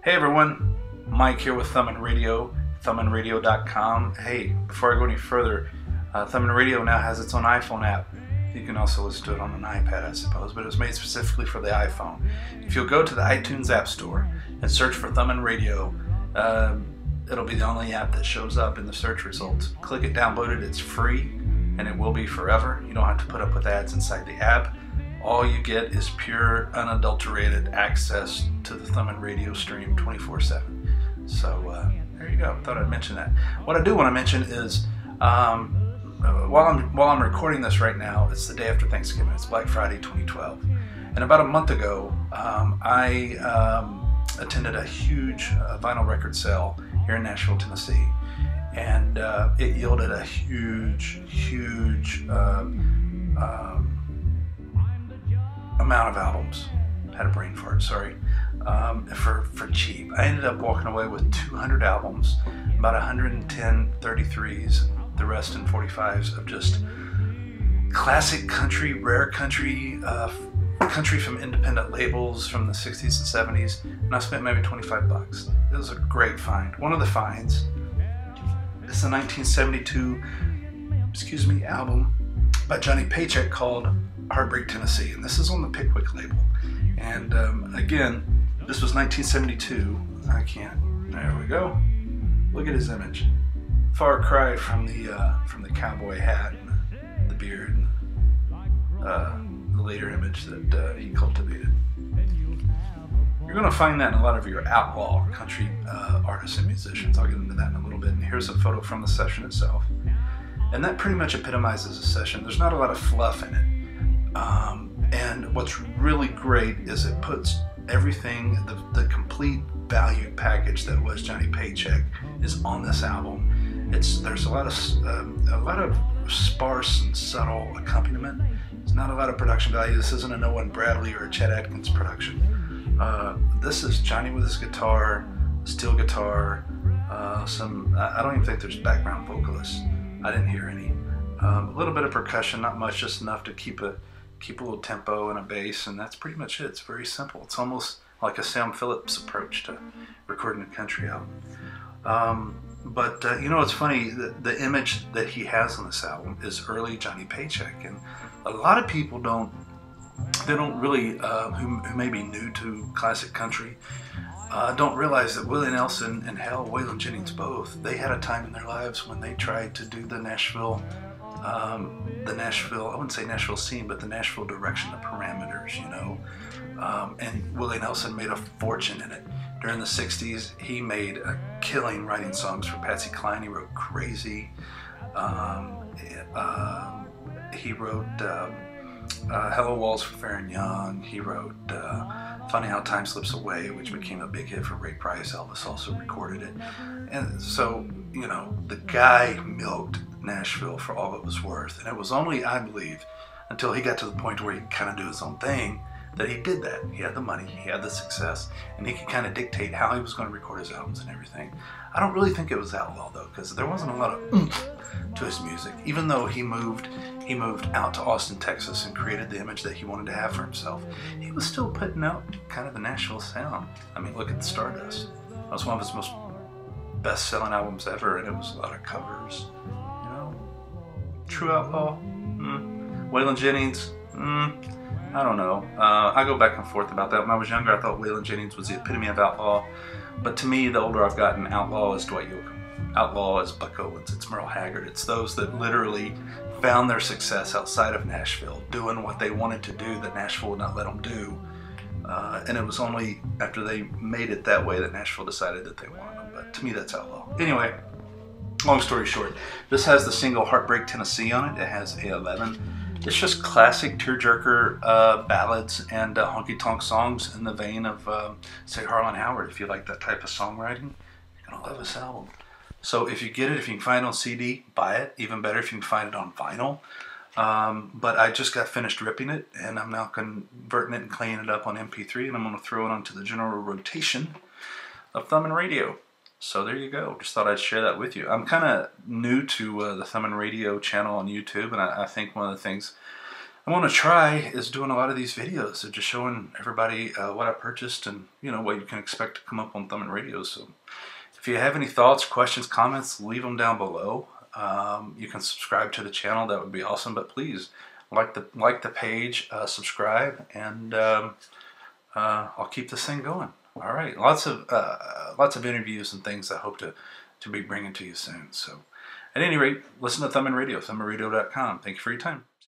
Hey everyone, Mike here with Thumbin Radio, thumbinradio.com. Hey, before I go any further, Thumbin Radio now has its own iPhone app. You can also listen to it on an iPad, I suppose, but it was made specifically for the iPhone. If you'll go to the iTunes App Store and search for Thumbin Radio, it'll be the only app that shows up in the search results. Click it, download it, it's free, and it will be forever. You don't have to put up with ads inside the app. All you get is pure, unadulterated access to the Thumbin Radio stream 24/7. So there you go. Thought I'd mention that. What I do want to mention is, while I'm recording this right now, it's the day after Thanksgiving. It's Black Friday 2012, and about a month ago, I attended a huge vinyl record sale here in Nashville, Tennessee, and it yielded a huge amount of albums. Had a brain fart, sorry. For cheap. I ended up walking away with 200 albums, about 110 33s, the rest in 45s of just classic country, rare country, country from independent labels from the 60s and 70s, and I spent maybe 25 bucks. It was a great find. One of the finds is the 1972 album by Johnny Paycheck called Heartbreak, Tennessee, and this is on the Pickwick Label. And again, this was 1972. There we go. Look at his image. Far cry from the cowboy hat and the beard and the later image that he cultivated. You're going to find that in a lot of your outlaw country artists and musicians. I'll get into that in a little bit. And here's a photo from the session itself. And that pretty much epitomizes a session. There's not a lot of fluff in it. And what's really great is it puts everything, the complete value package that was Johnny Paycheck is on this album. There's a lot of sparse and subtle accompaniment. There's not a lot of production value. This isn't a Noah Bradley or a Chet Atkins production. This is Johnny with his guitar, steel guitar, I don't even think there's background vocalists. I didn't hear any. A little bit of percussion, not much, just enough to keep a little tempo and a bass, and that's pretty much it. It's very simple. It's almost like a Sam Phillips approach to recording a country album. But you know, it's funny, the image that he has on this album is early Johnny Paycheck, and a lot of people don't really, who may be new to classic country, don't realize that Willie Nelson and Waylon Jennings both, they had a time in their lives when they tried to do the Nashville, I wouldn't say Nashville scene, but the Nashville direction, the parameters, you know. And Willie Nelson made a fortune in it. During the 60s, he made a killing writing songs for Patsy Cline. He wrote Crazy. He wrote Hello Walls for Fair and Young. He wrote Funny How Time Slips Away, which became a big hit for Ray Price. Elvis also recorded it. And so, you know, the guy milked Nashville for all it was worth. And it was only, I believe, until he got to the point where he could kind of do his own thing, that he did that. He had the money, he had the success, and he could kind of dictate how he was going to record his albums and everything. I don't really think it was outlaw though, because there wasn't a lot of oomph to his music. Even though he moved out to Austin, Texas, and created the image that he wanted to have for himself, he was still putting out kind of the Nashville sound. I mean, look at the Stardust. That was one of his most best-selling albums ever, and it was a lot of covers. You know, true outlaw. Waylon Jennings. I don't know. I go back and forth about that. When I was younger, I thought Waylon Jennings was the epitome of outlaw. But to me, the older I've gotten, outlaw is Dwight Yoakam. Outlaw is Buck Owens. It's Merle Haggard. It's those that literally found their success outside of Nashville, doing what they wanted to do that Nashville would not let them do. And it was only after they made it that way that Nashville decided that they wanted them. But to me, that's outlaw. Anyway, long story short, this has the single Heartbreak, Tennessee on it. It has A11. It's just classic tearjerker ballads and honky-tonk songs in the vein of, say, Harlan Howard. If you like that type of songwriting, you're going to love this album. So if you get it, if you can find it on CD, buy it. Even better if you can find it on vinyl. But I just got finished ripping it, and I'm now converting it and cleaning it up on MP3, and I'm going to throw it onto the general rotation of Thumbin Radio. So there you go. Just thought I'd share that with you. I'm kind of new to the Thumbin Radio channel on YouTube, and I think one of the things I want to try is doing a lot of these videos of just showing everybody what I purchased and, you know, what you can expect to come up on Thumbin Radio. So if you have any thoughts, questions, comments, leave them down below. You can subscribe to the channel. That would be awesome. But please like the page, subscribe, and I'll keep this thing going. All right, lots of interviews and things I hope to be bringing to you soon. So at any rate, listen to Thumbin Radio, thumbinradio.com. Thank you for your time.